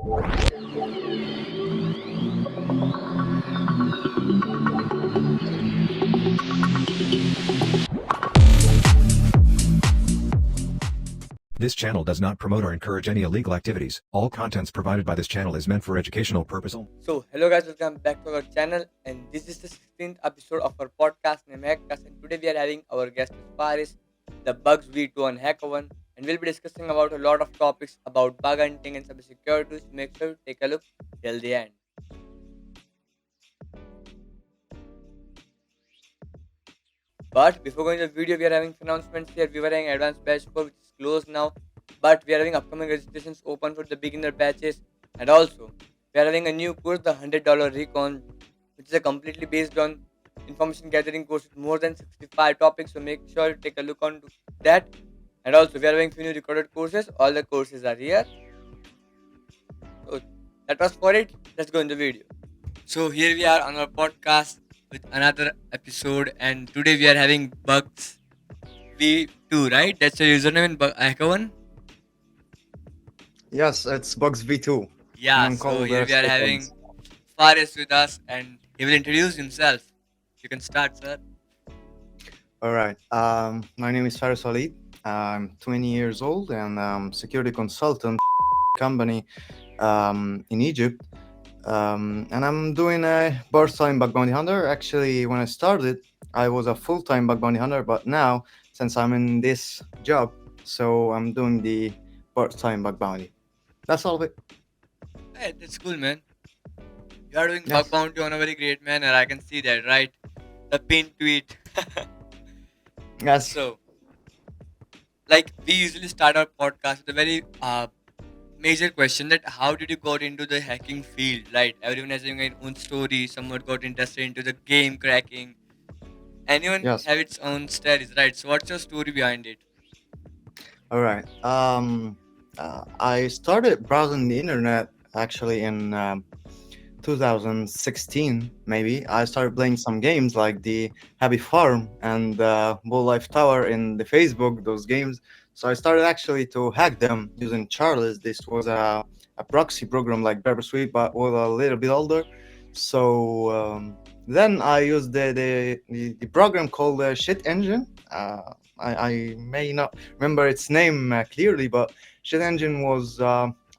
This channel does not promote or encourage any illegal activities. All contents provided by this channel is meant for educational purposes. So, hello guys, welcome back to our channel, and this is the 16th episode of our podcast named HACKCAST. And today we are having our guest is Fares, the bugs we do on HackerOne, and we'll be discussing about a lot of topics about bug hunting and cybersecurity. So make sure to take a look till the end. But before going to the video, we are having announcements here. We were having advanced batch 4, which is closed now, but we are having upcoming registrations open for the beginner batches, and also we are having a new course, the $100 Recon, which is a completely based on information gathering course with more than 65 topics. So make sure to take a look on to that. And also, we are having few new recorded courses. All the courses are here. So that was for it. Let's go in the video. So here we are on our podcast with another episode, and today we are having Bugs V2, right? That's your username in HackerOne? Yes, it's Bugs V2. Yeah, I'm so called here we are having Bugs. Fares with us, and he will introduce himself. You can start, sir. All right. My name is Fares Walid. I'm 20 years old and security consultant company in Egypt. And I'm doing a part-time bug bounty hunter. Actually, when I started, I was a full-time bug bounty hunter, but now, since I'm in this job, so I'm doing the part-time bug bounty. That's all of it. Hey, that's cool, man. You are doing Yes. bug bounty on a very great manner. I can see that, right? The pin tweet. Yes. So, like we usually start our podcast with a very major question, that how did you got into the hacking field, right? Everyone has their own story. Someone got interested into the game cracking. Anyone Yes. have its own stories, right? So what's your story behind it? All right. I started browsing the internet actually in 2016, maybe. I started playing some games like the Happy Farm and Bull Life Tower in the Facebook, those games. So I started actually to hack them using Charles. This was a proxy program like Sweet, but was a little bit older. So then I used the program called Shit Engine. I may not remember its name clearly, but Shit Engine was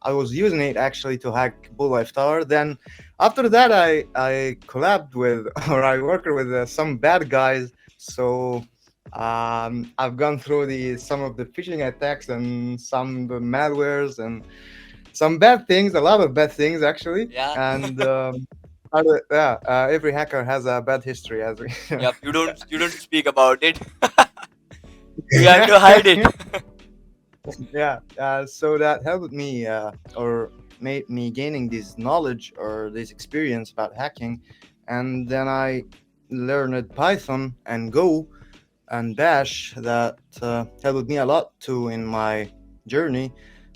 I was using it actually to hack Bull Life Tower. Then after that, I collabed with or I worked with some bad guys. So I've gone through the some of the phishing attacks and some of the malwares and some bad things, a lot of bad things actually. Yeah. And every hacker has a bad history, as we. Yep. You don't speak about it. You have to hide it. Yeah. So that helped me or made me gaining this knowledge or this experience about hacking, and then I learned Python and Go and Bash that helped me a lot too in my journey.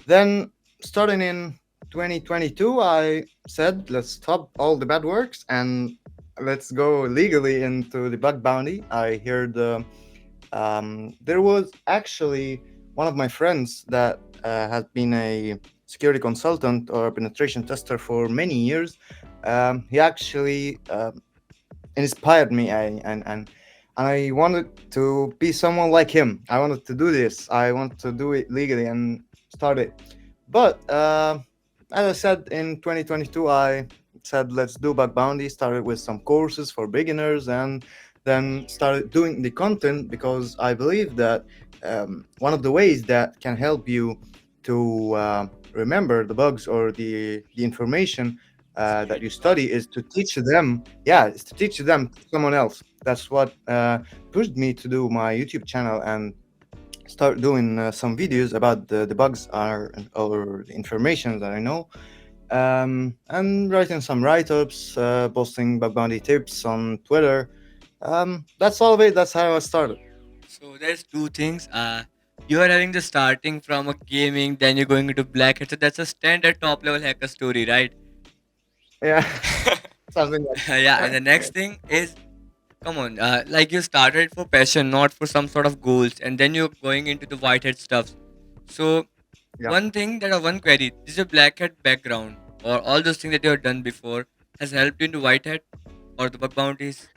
Then, starting in 2022, I said, let's stop all the bad works and let's go legally into the bug bounty. I heard there was actually one of my friends that had been a security consultant or penetration tester for many years. He actually inspired me, and I wanted to be someone like him. I wanted to do this. I want to do it legally and start it. But as I said, in 2022, I said, let's do bug bounty. Started with some courses for beginners, and then started doing the content because I believe that one of the ways that can help you to remember the bugs or the information that you study is to teach them. Yeah, is to teach them to someone else. That's what pushed me to do my YouTube channel and start doing some videos about the bugs or the information that I know, and writing some write-ups, posting bug bounty tips on Twitter. That's all of it. That's how I started. So there's two things. You are having the starting from a gaming, then you're going into black hat. So that's a standard top level hacker story, right? Yeah, something like Yeah. And the next thing is, come on, like you started for passion, not for some sort of goals, and then you're going into the white hat stuff. So Yeah. One thing that one query, is your black hat background or all those things that you have done before has helped you into white hat or the bug bounties?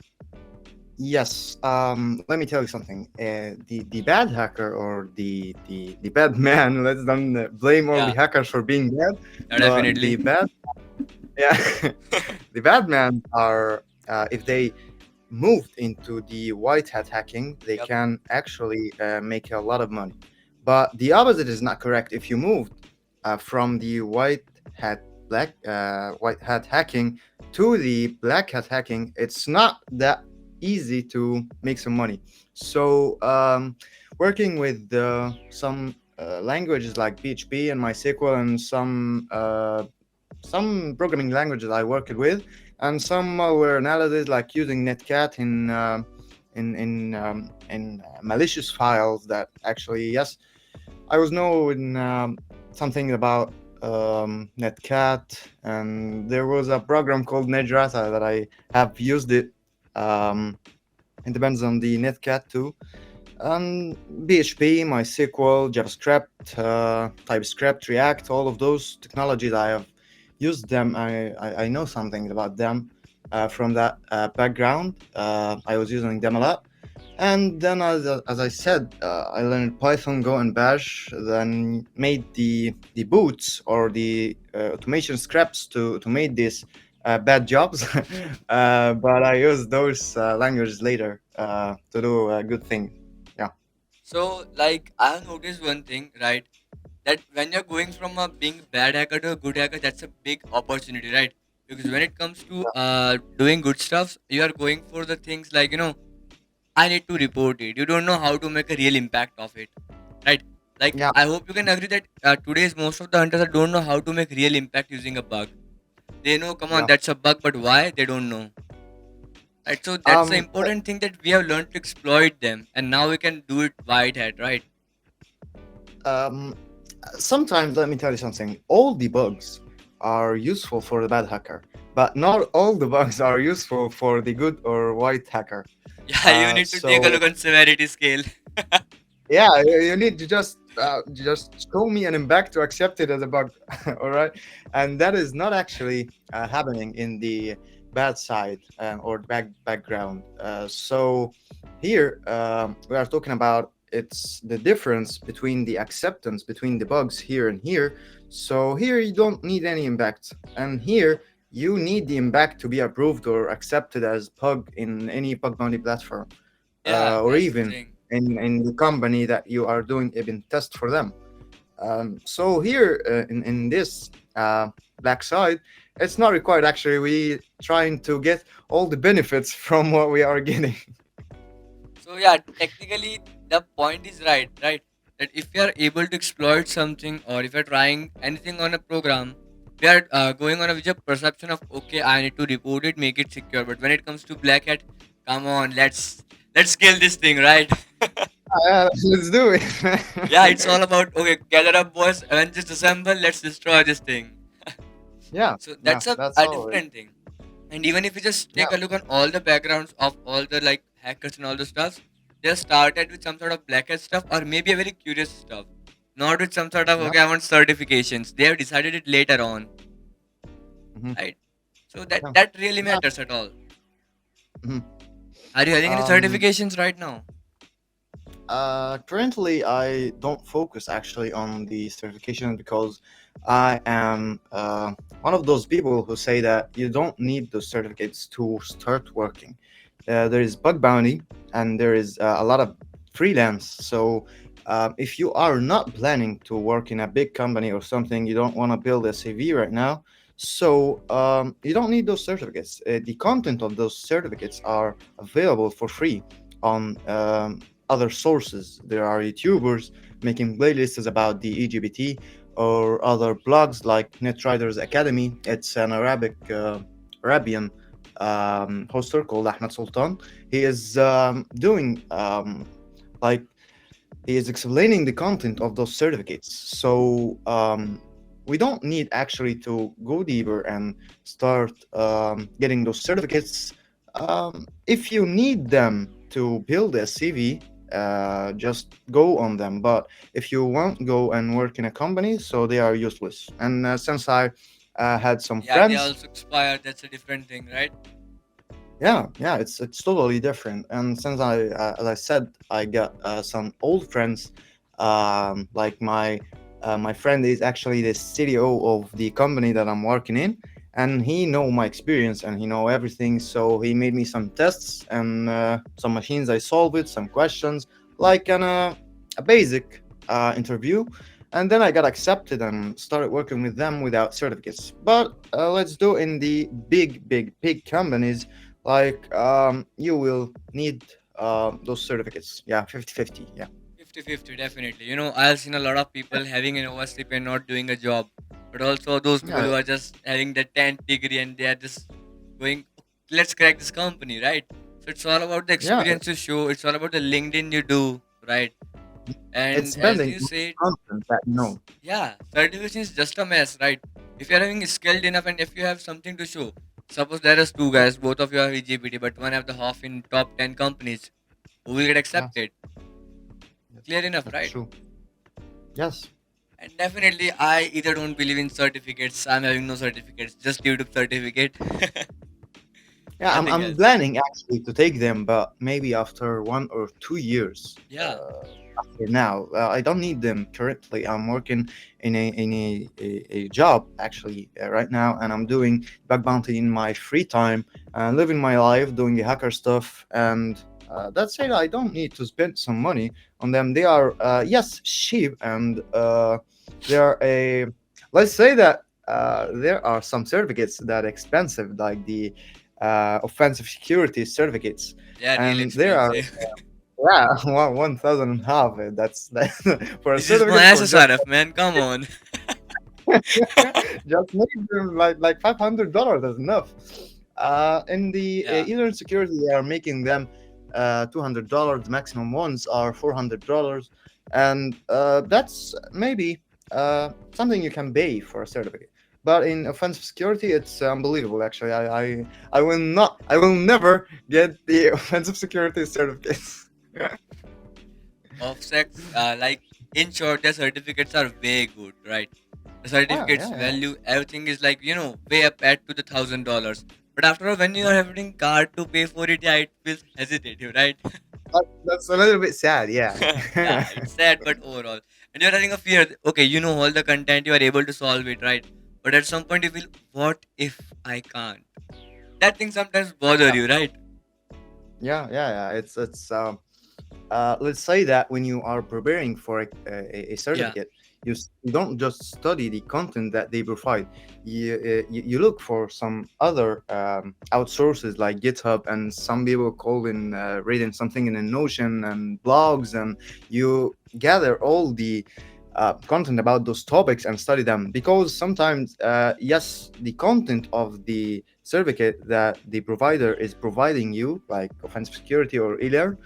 Yes. Let me tell you something. The bad hacker or the bad man. Let's not blame all the Yeah, hackers for being bad, but the definitely. bad, yeah, the bad men are if they moved into the white hat hacking, they Yep. can actually make a lot of money. But the opposite is not correct. If you moved from the white hat hacking to the black hat hacking, it's not that easy to make some money. So working with some languages like PHP and MySQL and some programming languages I worked with, and some malware analysis like using Netcat in malicious files. That actually, yes, I was knowing something about Netcat, and there was a program called Nedrata that I have used it. Um, it depends on the Netcat too. PHP, MySQL, JavaScript, TypeScript, React, all of those technologies I have used them. I know something about them from that background. I was using them a lot. And then, as I said, I learned Python, Go, and Bash. Then made the boots or the automation scripts to make these bad jobs. But I used those languages later to do good things. Yeah, So, like, I have noticed one thing, right? That when you're going from a being bad hacker to a good hacker, that's a big opportunity, right? Because when it comes to doing good stuff, you are going for the things like, I need to report it. You don't know how to make a real impact of it, right? Like, yeah, I hope you can agree that today's most of the hunters don't know how to make real impact using a bug. They know, come on, yeah. that's a bug, but why? They don't know. Right, so that's the Let, important thing that we have learned to exploit them, and now we can do it wide hat, right? um, Sometimes let me tell you something. All the bugs are useful for the bad hacker, but not all the bugs are useful for the good or white hacker. Yeah, you need to take a So look on severity scale. yeah, you need to just show me an impact to accept it as a bug. All right, and that is not actually happening in the bad side or background. So here we are talking about it's the difference between the acceptance between the bugs here and here. So here you don't need any impact, and here you need the impact to be approved or accepted as bug in any bug bounty platform, Yeah, or that's the even thing. in the company that you are doing even test for them. So here in this black side, it's not required. Actually, we trying to get all the benefits from what we are getting. So yeah, technically the point is right, right? That if you are able to exploit something or if you're trying anything on a program, we are going on a with a perception of okay, I need to report it, make it secure. But when it comes to black hat, come on, let's kill this thing, right? Let's do Yeah, it's all it. about okay, gather up boys and just assemble, let's destroy this thing. Yeah, So yeah, that's that's a all. different thing. And even if you just Yeah, take a look on all the backgrounds of all the like hackers and all the stuff, they started with some sort of black hat stuff or maybe a very curious stuff. Not with some sort of yeah, okay, I want certifications. They have decided it later on, mhm, right? So that yeah, that really yeah. matters at all. Mhm. Are you having any Um, certifications right now? Currently, I don't focus actually on the certification because I am one of those people who say that you don't need those certificates to start working. There is bug bounty and there is a lot of freelance. So, if you are not planning to work in a big company or something, you don't want to build a CV right now. So, you don't need those certificates. The content of those certificates are available for free on other sources. There are YouTubers making playlists about the EGBT or other blogs like Netriders Academy. It's an Arabian hoster called Ahmed Sultan. He is doing like he is explaining the content of those certificates. So we don't need actually to go deeper and start getting those certificates. If you need them to build a CV, just go on them. But if you won't go and work in a company, so they are useless. And since I had some Yeah, they friends. also expire. That's a different thing, right? Yeah, yeah, it's totally different. And since as I said, I got some old friends. Like my friend is actually the CTO of the company that I'm working in, and he know my experience and he know everything. So he made me some tests and some machines I solved it, some questions, like a basic interview. And then I got accepted and started working with them without certificates. But let's do in the big companies, like you will need those certificates. Yeah, 50-50. Yeah. 50-50, definitely. I've seen a lot of people having an oversleep and not doing a job, but also those people Yeah, who are just having the 10th degree and they are just going, let's crack this company, right? So it's all about the yeah, experience you show, it's all about the LinkedIn you do, right? it's And as spending you said, content that you know. yeah, certification is just a mess, right? If you're having skilled enough and if you have something to show, suppose there is two guys, both of you are EGPT, but one have the half in top 10 companies, who will get Yes, accepted? yes, Clear enough, that's right? true. Yes. And definitely, I either don't believe in certificates. I'm having no certificates, just YouTube certificate. Yeah, I'm, Nothing I'm else. planning actually to take them, but maybe after 1 or 2 years. Yeah, After now, I don't need them currently. I'm working in a job actually right now, and I'm doing bug bounty in my free time and living my life, doing the hacker stuff, and that's it. I don't need to spend some money on them. They are yes cheap, and they are a, let's say that there are some certificates that are expensive, like the offensive security certificates, they are real and there are, expensive. yeah, 1,000 and a half. That's for a This is my certificate for just SSRF, man. Come on. just maybe like $500 is enough. In the Yeah, Eastern security, they are making them $200. The maximum ones are $400, and that's maybe something you can pay for a certificate. But in offensive security, it's unbelievable. Actually, I will not, I will never get the offensive security certificates. offsets, like, in short, their certificates are way good, right? The Yeah, certificates yeah, yeah. value, everything is like, way up at to the $1,000. But after all, when you are having card to pay for it, yeah, it feels hesitative, right? That's a little bit sad. Yeah. Yeah, it's sad, but overall. And you're having a fear. Okay, you know all the content, you are able to solve it, right? But at some point, you feel, what if I can't? That thing sometimes bother Yeah, you, right? yeah, yeah, yeah. It's let's say that when you are preparing for a Yeah, certificate, you don't just study the content that they provide. You look for some other outsources like GitHub, and some people call in reading something in a Notion and blogs, and you gather all the content about those topics and study them, because sometimes yes, the content of the certificate that the provider is providing you, like offensive security or ELR,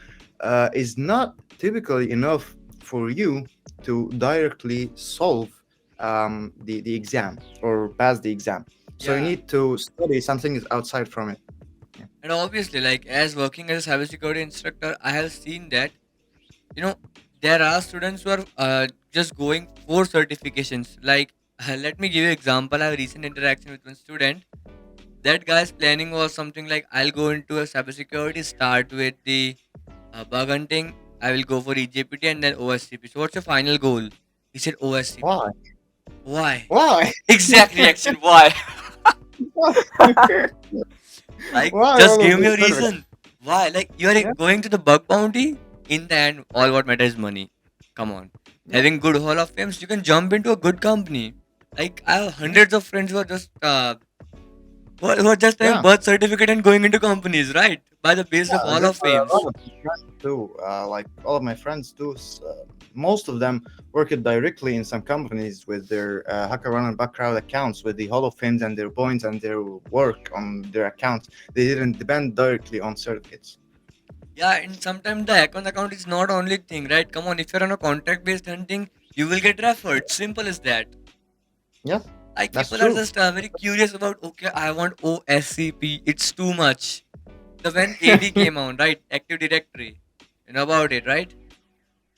is not typically enough for you to directly solve the exam or pass the exam. So you yeah. need to study something is outside from it. Yeah. And obviously, like, as working as a cybersecurity instructor, I have seen that, you know, there are students who are just going for certifications. Like, let me give you an example. I have a recent interaction with one student. That guy's planning was something like, I'll go into a cybersecurity, start with the bug hunting. I will go for EJPT and then OSCP. So, what's your final goal? He said OSCP. Why? Why? Why? Exact reaction. Why? Like, Why just all of give me these a certificates? reason. Why? Like, you are Yeah, going to the bug bounty. In the end, all what matters is money. Come on. yeah, Having good Hall of Fames, you can jump into a good company. Like, I have yeah, hundreds of friends who are just who are just having yeah. birth certificate and going into companies, right? By the base of Yeah, Hall there of are a Fames. lot of my friends too. Like all of my friends do. Most of them work it directly in some companies with their HackerOne and background accounts, with the Hall of Fames and their points and their work on their accounts. They didn't depend directly on certificates. Yeah, and sometimes the account is not only thing, right? Come on, if you're on a contract based hunting, you will get referred. Simple as that. Yeah, Like, that's people are true. just very curious about, okay, I want OSCP. It's too much. The when AD came out, right? Active Directory. You know about it, right?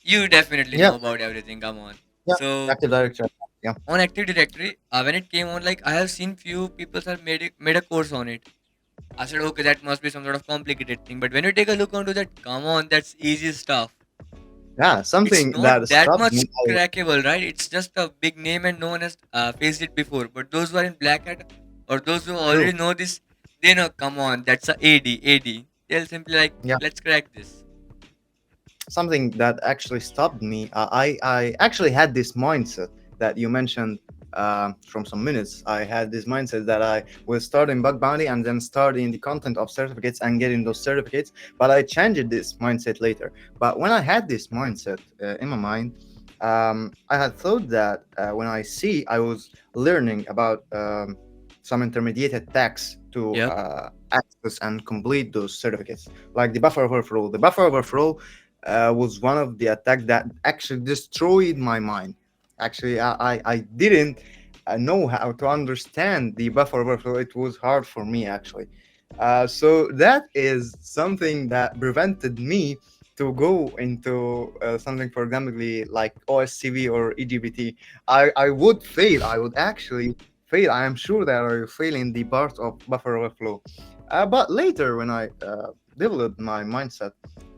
You definitely Yeah, know about everything. Come on. yeah. So Active Directory. Yeah, on Active Directory, when it came on, like I have seen few people have made a course on it. I said, okay, that must be some sort of complicated thing. But when you take a look onto that, come on, that's easy stuff. yeah. It's Something not that that stopped much me. crackable, right? It's just a big name and no one has faced it before. But those who are in black hat or those who True. already know this, they know, come on, that's a AD. They'll simply like, Yeah. let's crack this. Something that actually stopped me. I actually had this mindset that you mentioned from some minutes. I had this mindset that I will start in bug bounty and then start in the content of certificates and getting those certificates. But I changed this mindset later. But when I had this mindset in my mind, I had thought that when I was learning about some intermediate attacks to Yep. access and complete those certificates, like the buffer overflow. The buffer overflow was one of the attacks that actually destroyed my mind. Actually, I didn't know how to understand the buffer overflow. It was hard for me actually. So that is something that prevented me to go into something, for example, like OSCV or EGBT. I would fail. I would actually fail. I am sure that I will fail in the part of buffer overflow. But later, when I developed my mindset,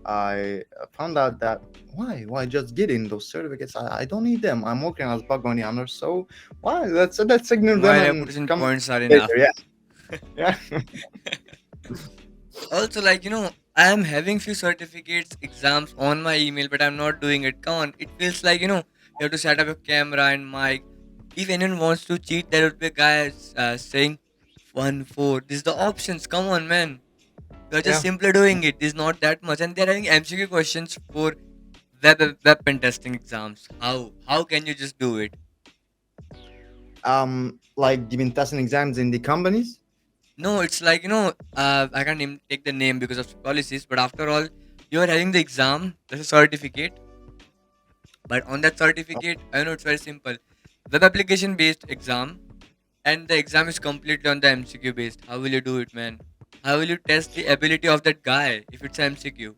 I found out that why just getting those certificates? I don't need them. I'm working as bug bounty hunter, so why let's ignore them My and reputation come points are later. enough. Yeah, yeah. Also, like, I am having few certificates, exams on my email, but I'm not doing it. Come on, it feels like, you have to set up your camera and mic. If anyone wants to cheat, there would be a guy saying 1 4. This is the options. Come on, man. You're just Yeah. simply doing it. It's not that much. And they're having MCQ questions for web pen testing exams. How can you just do it? Like giving testing exams in the companies. No, it's like, I can't take the name because of policies, but after all, you're having the exam, that's a certificate. But on that certificate, I know it's very simple. Web application based exam, and the exam is completely on the MCQ based. How will you do it, man? How will you test the ability of that guy if it's MCQ?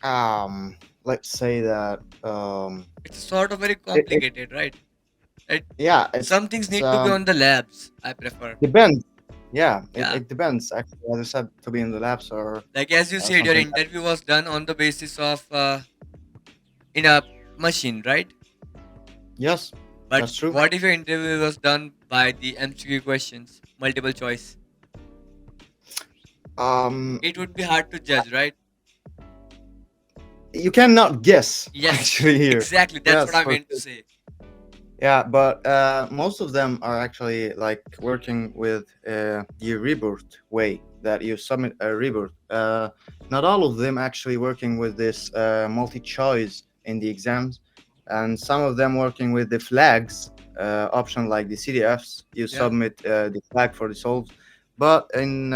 Um, let's say that It's sort of very it complicated, right? It, yeah, some things it's need to be on the labs, I prefer. depends. Yeah, Yeah. it depends. Actually, as I said, to be in the labs or Like as you said, your something. interview was done on the basis of in a machine, right? Yes, But that's true. what if your interview was done by the MCQ questions, multiple choice? Um, It would be hard to judge, right? you cannot guess Yes, actually here. exactly. That's what Yes, I for meant to sure. say. Yeah, but most of them are actually like working with the rebirth way that you submit a rebirth. Not all of them actually working with this multi-choice in the exams, and some of them working with the flags option like the CDFs. You Yeah, submit the flag for the solves, but in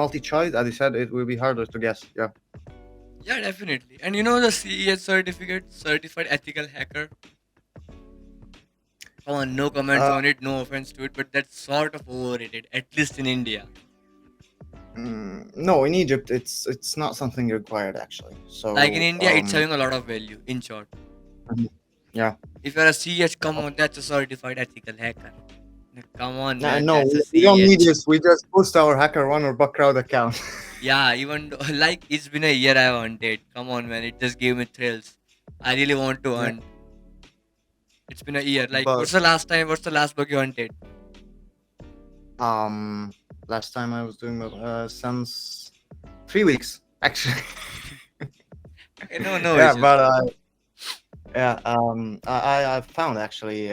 multi-choice, as I said, it will be harder to guess. Yeah. yeah, definitely. And you know the CES certificate, certified ethical hacker. Come on, no comments Uh, on it, no offense to it, but that's sort of overrated, at least in India. no, in Egypt, it's not something required actually. Like in So India, it's having a lot of value. In short, yeah. if you're a CEH, come on, that's a certified ethical hacker. Come on, man, No, that's a we don't need CEH. this. We just post our HackerOne or Buckcrowd account. Yeah, even though, like it's been a year I hunted. Come on, man, it just gave me thrills. I really want to Yeah, hunt. It's been a year. Like, but what's the last time? What's the last bug you hunted? um, last time I was doing since 3 weeks actually. Okay, no, no Yeah, issues. but yeah, I found actually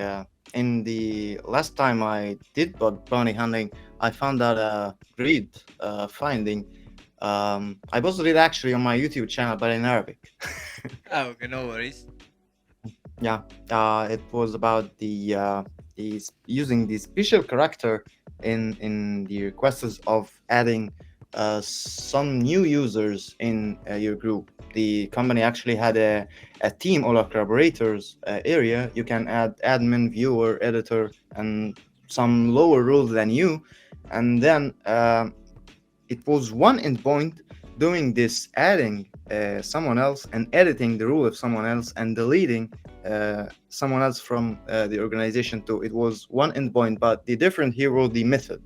in the last time I did bounty hunting, I found out a great finding. I posted it actually on my YouTube channel, but in Arabic. Ah, okay, no worries. Yeah, it was about using the special character in the requests of adding some new users in your group. The company actually had a team or a collaborators area. You can add admin, viewer, editor, and some lower roles than you, and then it was one endpoint doing this adding someone else and editing the rule of someone else and deleting someone else from the organization too. It was one endpoint, but the different here was the method.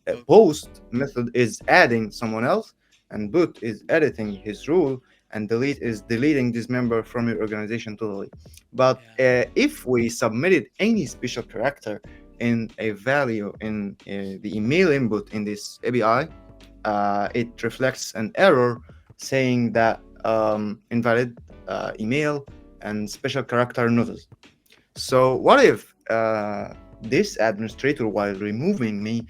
Okay. Post method is adding someone else, and boot is editing his rule, and delete is deleting this member from your organization totally. But Yeah. if we submitted any special character in a value in the email input in this API, it reflects an error saying that invalid email and special character notice. So what if this administrator, while removing me,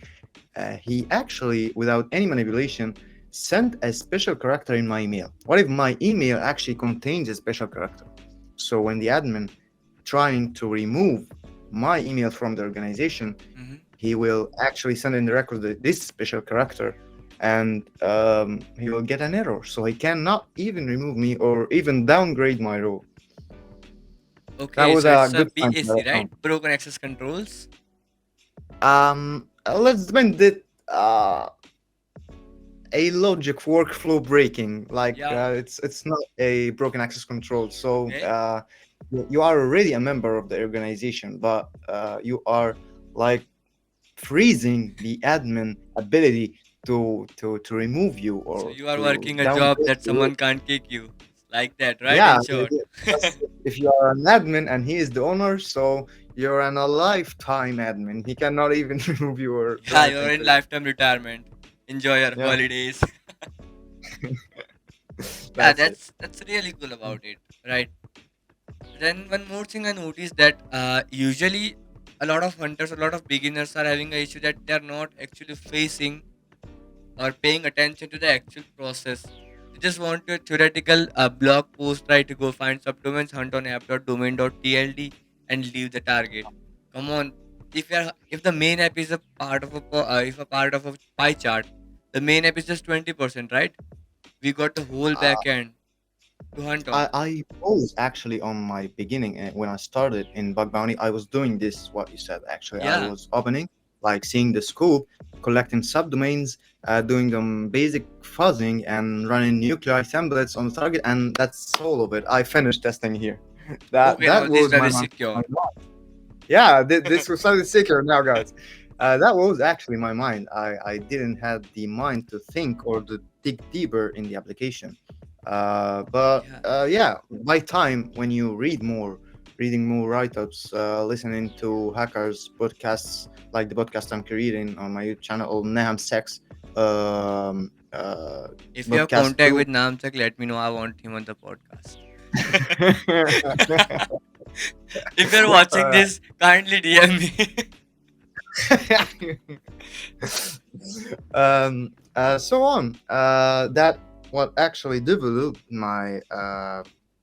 he actually, without any manipulation, sent a special character in my email? What if my email actually contains a special character? So when the admin trying to remove my email from the organization, Hmm. he will actually send in the record this special character, and he will get an error. So he cannot even remove me or even downgrade my role. That Okay, was so a it's a good time that BAC, I right? found. Broken access controls. Let's spend it a logic workflow breaking. Like Yeah. it's not a broken access control. So Okay. you are already a member of the organization, but you are like freezing the admin ability to remove you So or you are to working a job downgrade that you. someone can't kick you. Like that, right? Yeah, In short. just if you are an admin and he is the owner, so you're an a lifetime admin. He cannot even remove you or do Yeah, you're anything in for you. lifetime retirement. Enjoy your Yeah, holidays. Yeah, that's it. that's really cool about it, right? Then one more thing I noticed that usually a lot of hunters, a lot of beginners are having an issue that they are not actually facing or paying attention to the actual process. They just want a theoretical blog post, try to go find subdomains, hunt on app.domain.tld, and leave the target. Come on, if the main app is a part of if a part of a pie chart, the main app is just 20%, right? We got the whole Uh, back end to hunt on. I was actually on my beginning when I started in Bug Bounty. I was doing this, what you said. Actually, I Yeah. was opening, like seeing the scope, collecting subdomains, doing basic fuzzing, and running nuclei templates on the target, and that's all of it. I finished testing here. That Okay, now that this was web my is mind. secure. Yeah, this was something secure now, guys. That was actually my mind. I didn't have the mind to think or to dig deeper in the application. But Yeah. yeah, by time when you read more, reading more write-ups, listening to hackers podcasts like the podcast I'm creating on my YouTube channel, or Naham Sex If you have podcast contact too. with Namchak, let me know. I want him on the podcast. If you're watching uh, this, kindly DM me. so on. That what actually developed my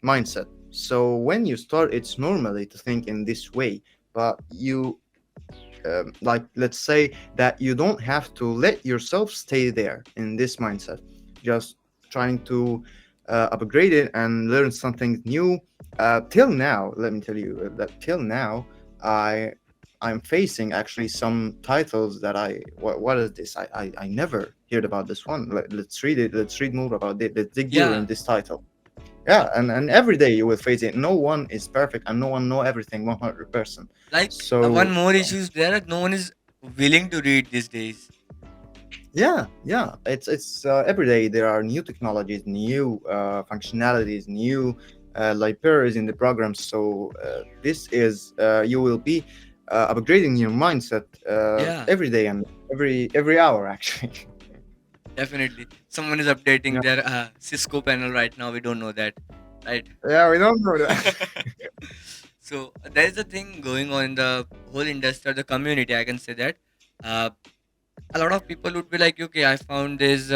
mindset. So when you start, it's normally to think in this way, but you like let's say that you don't have to let yourself stay there in this mindset. Just trying to upgrade it and learn something new. Till now, let me tell you that till now, I I'm facing actually some titles that what is this? I never heard about this one. Let's read it. Let's read more about it. Let's dig deeper in Yeah. this title. Yeah, and every day you will face it. No one is perfect, and no one know everything 100%. Like one So more issue is there that no one is willing to read these days. yeah, it's every day there are new technologies, new functionalities, new libraries in the program. So this is you will be upgrading your mindset Yeah, every day and every hour actually. definitely. Someone is updating their Cisco panel right now. We don't know that, right? Yeah, we don't know that. So there is a thing going on in the whole industry or the community. I can say that uh, a lot of people would be like, okay, I found this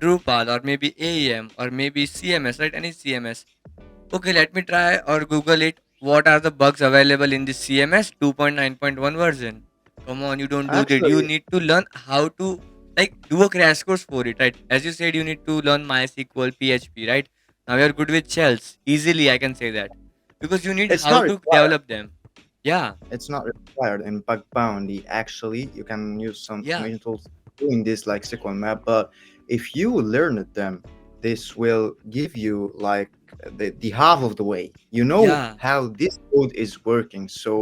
Drupal or maybe AEM or maybe CMS, right? Any CMS. Okay, let me try or Google it. What are the bugs available in the CMS 2.9.1 version? Come on, you don't do that. You Actually, need to learn how to like do a crash course for it, right? As you said, you need to learn MySQL, PHP, right? Now you're good with shells. Easily, I can say that because you need it's how not to required. develop them. Yeah, It's not required in bug bounty. Actually, you can use some yeah, automation tools doing this like SQL map, but if you learn them, this will give you like the half of the way. You know Yeah, how this code is working. So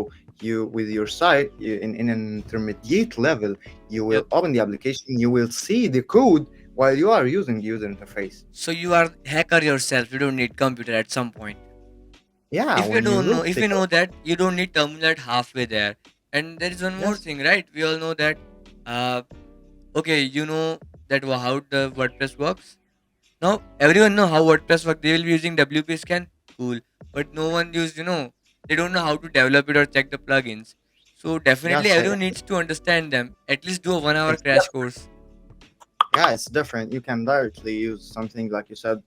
you with your site in an intermediate level, you will yep. open the application, you will see the code while you are using the user interface. So you are hacker yourself. You don't need computer at some point. Yeah, If you when you don't know, look if the you know that, you don't need terminal at halfway there. And there is one more yes, thing, right? We all know that. Uh, okay, you know that how the WordPress works. Now everyone know how WordPress works. They will be using WP scan, cool. But no one use, they don't know how to develop it or check the plugins. So definitely yes, everyone needs to understand them. At least do a 1 hour it's crash course. yeah, it's different. You can directly use something like you said,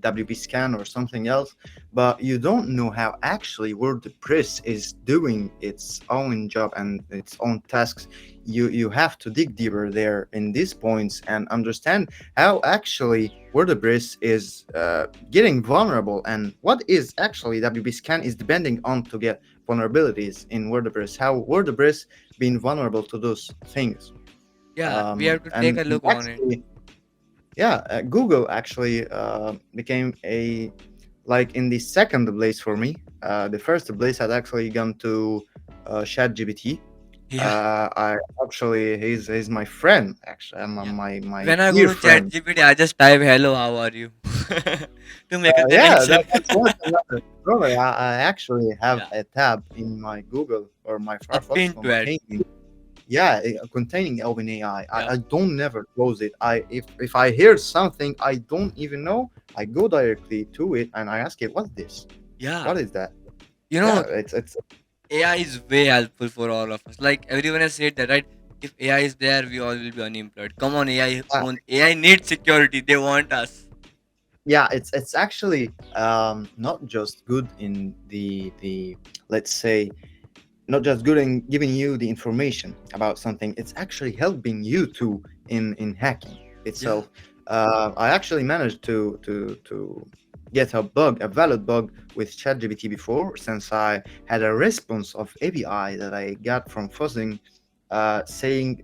WP Scan or something else, but you don't know how actually WordPress is doing its own job and its own tasks. You have to dig deeper there in these points and understand how actually WordPress is getting vulnerable and what is actually WP Scan is depending on to get vulnerabilities in WordPress. How WordPress being vulnerable to those things. Yeah, we have to take And a look on it. actually, yeah, Google actually became a like in the second place for me. The first place had actually gone to ChatGPT. Yeah. I actually he's my friend actually, Yeah. my When I go dear to friend. ChatGPT, I just type "Hello, how are you" to make a Yeah, connection. that's what another. Brother, I actually have Yeah, a tab in my Google or my a Firefox pin to add. containing yeah containing OpenAI. Yeah, I don't never close it. I if I hear something I don't even know, I go directly to it and I ask it, what's this? yeah. What is that? You Yeah, know, it's AI is way helpful for all of us. Like everyone has said that, right? If AI is there, we all will be unemployed. Come on, uh, AI needs security. They want us. yeah, it's actually not just good in the let's say not just good in giving you the information about something, it's actually helping you too in hacking Yeah, itself. I actually managed to get a valid bug with ChatGPT before, since I had a response of API that I got from fuzzing, saying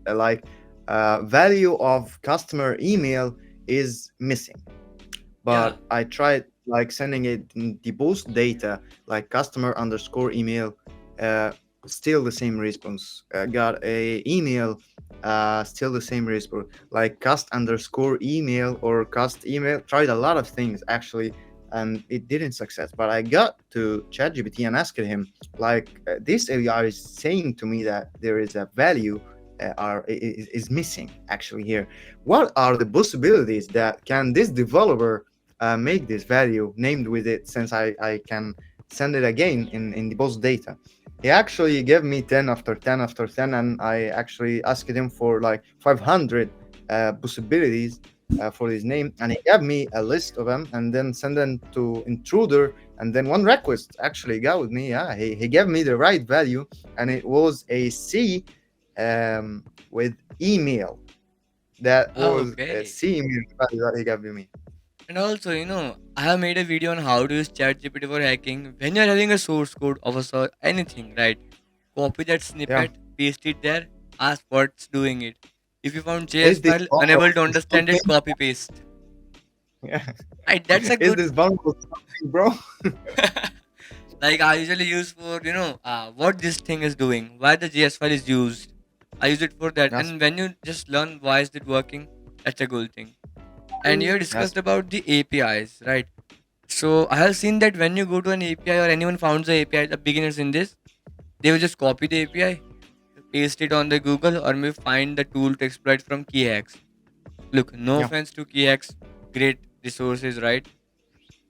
value of customer email is missing, yeah, but I tried like sending it in the post data, like customer underscore email, uh, still the same response. Got a email, still the same response. Like cust underscore email or cust email. Tried a lot of things actually, and it didn't success. But I got to ChatGPT and asked him, like, this API is saying to me that there is a value. Is missing actually here. What are the possibilities that can this developer make this value named with it, since I can send it again in the post data? He actually gave me 10 after 10 after 10, and I actually asked him for like 500 possibilities for his name, and he gave me a list of them and then send them to intruder, and then one request actually got with me. Yeah, he gave me the right value, and it was a C with email. That was a okay. C email value that he gave me. And also, I have made a video on how to use ChatGPT for hacking. When you're having a source code of anything, right? Copy that Yeah. snippet, paste it there, ask what's doing it. If you found Is JS this file vulnerable unable to to understand something? it, copy paste. Yeah. Right, that's a Is good. this vulnerable to something, bro? Like I usually use for what this thing is doing, why the JS file is used. I use it for that, Yes. and when you just learn why is it working, that's a good thing. And you have Yes. discussed about the APIs, right? So I have seen that when you go to an API or anyone founds the API, the beginners in this, they will just copy the API, paste it on the Google, or maybe find the tool to exploit from keyhacks. Look, no Yeah. offense to keyhacks, great resources, right?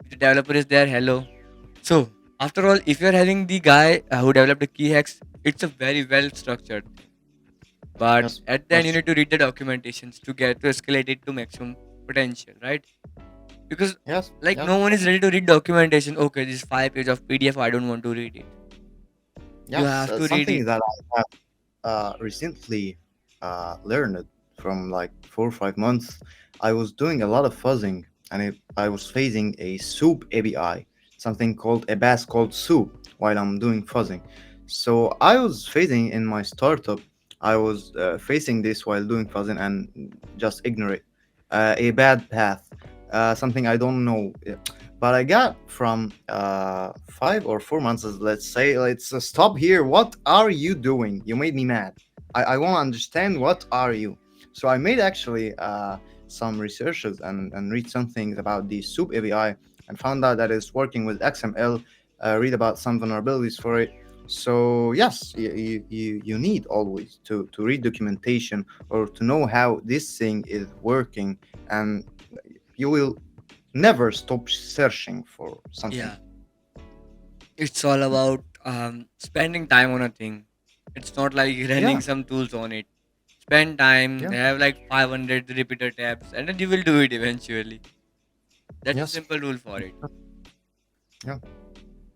If the developer is there, hello. So after all, if you're having the guy who developed the keyhacks, it's a very well structured thing. But Yes. at the end, That's you true. need to read the documentations to get to escalate it to maximum potential, right? Because Yes. like Yes. no one is ready to read documentation. Okay, this is 5 page of PDF. I don't want to read it. You Yes. have to read Something it. that I have recently learned from like 4 or 5 months. I was doing a lot of fuzzing, and I was facing a soup API, something called a bass called soup, while I'm doing fuzzing. So I was facing in my startup. I was facing this while doing fuzzing and just ignore it. A bad path. something I don't know. But I got from 5 or 4 months, let's say, let's stop here. What are you doing? You made me mad. I want to understand what are you. So I made actually some researches and read some things about the soup API and found out that it's working with XML. Read about some vulnerabilities for it. So yes, you need always to read documentation or to know how this thing is working, and you will never stop searching for something. Yeah, it's all about spending time on a thing. It's not like Yeah, running some tools on it. Spend time, yeah, have like 500 repeater tabs, and then you will do it eventually. That's a yes, simple rule for it. yeah.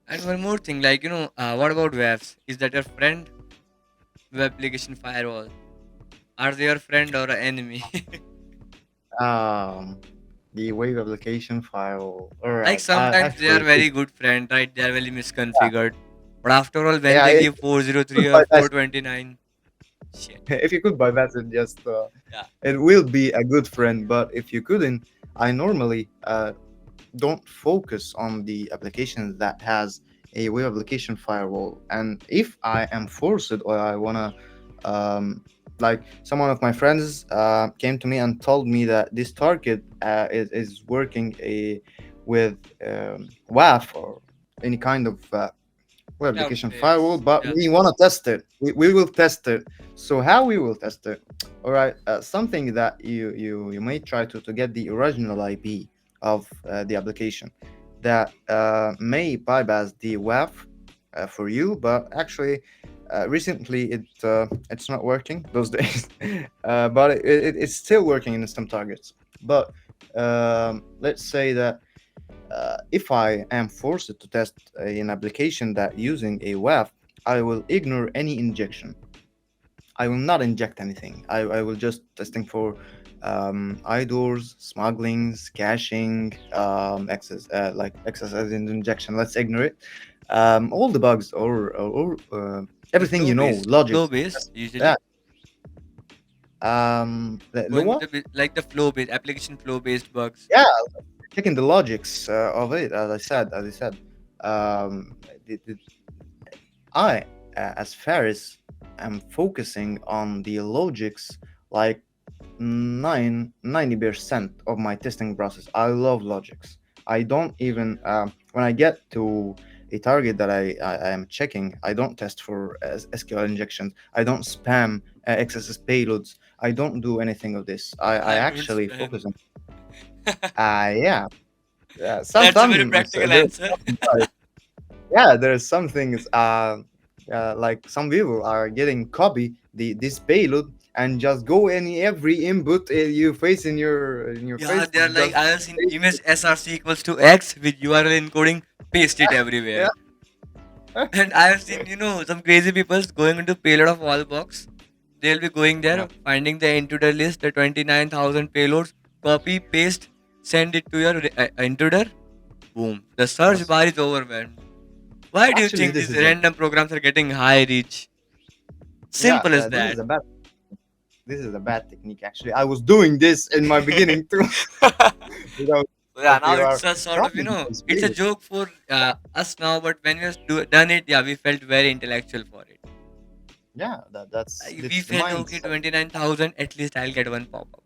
And one more thing, like, what about webs? Is that your friend? Web application firewall. Are they your friend or an enemy? Um, the wave application file. All Like right. sometimes they are Actually, very good friend, right? They are very misconfigured. But after all, when yeah, they if give you 403 could or bypass, 429, shit. if you could bypass it, just Yeah. it will be a good friend. But if you couldn't, I normally don't focus on the applications that has a web application firewall. And if I am forced or I wanna, um, like someone of my friends came to me and told me that this target is working with WAF or any kind of web Cloud application firewall, space. but Yeah. we want to test it. We will test it. So how we will test it? All right, something that you may try to get the original IP of the application that may bypass the WAF for you, but actually. Recently, it's not working those days, but it's still working in some targets. But let's say that if I am forced to test an application that using a WAF, I will ignore any injection. I will not inject anything. I will just testing for IDORs, smugglings, caching, excess as in injection. Let's ignore it. All the bugs or The everything flow you know, based. logic. Flow based, Yeah. usually. The Going with what? like the flow based, application flow based bugs. Yeah, checking the logics of it. As I said, um, the, I, as Faris, am focusing on the logics like 90% of my testing process. I love logics. I don't even, when I get to a target that I am checking, I don't test for SQL injections. I don't spam XSS payloads. I don't do anything of this. I I don't actually focus spam. on, yeah, That's a very sometimes practical there's answer. some yeah, there's some things like some people are getting copy this payload and just go any every input you face in your Yeah, Facebook, they're like, just I have seen image src equals to x with URL encoding, paste it yeah. everywhere. And I have seen, some crazy people going into payload of all box. They'll be going Yeah, there, finding the intruder list, the 29,000 payloads, copy, paste, send it to your intruder. Boom. The search yes, bar is overwhelmed. Why do you actually think this these is a random programs are getting high reach? yeah Simple as this that. is a bad technique. Actually, I was doing this in my beginning too. Without So yeah, that now you are it's a sort of, copying this it's a payload. joke for us now, but when we have done it, yeah, we felt very intellectual for it. Yeah, Like we that's the felt, okay, mindset. 29,000, at least I'll get one pop up.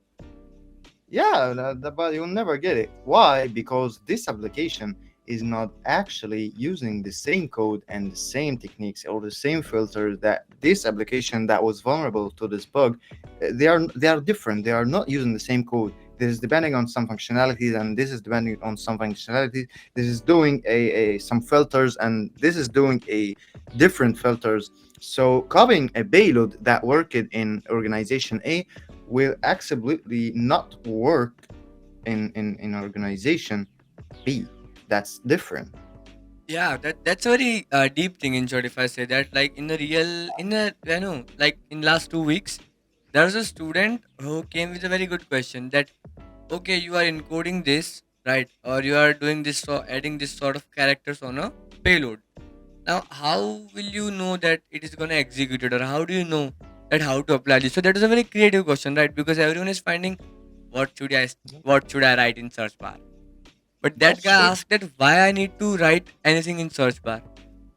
Yeah, but you'll never get it. Why? Because this application is not actually using the same code and the same techniques or the same filters that this application that was vulnerable to this bug. They are different. They are not using the same code. This is depending on some functionalities, and this is depending on some functionalities. This is doing a some filters, and this is doing a different filters. So copying a payload that worked in organization A will absolutely not work in organization B. That's different. Yeah, that's a very deep thing in short. If I say that, like in the real, in a like in last 2 weeks, there was a student who came with a very good question that, okay, you are encoding this, right, or you are doing this, so adding this sort of characters on a payload. Now, how will you know that it is gonna execute it, or how do you know that how to apply this? So that is a very creative question, right? Because everyone is finding what should I what should I write in search bar? But that That's guy true. asked that why I need to write anything in search bar.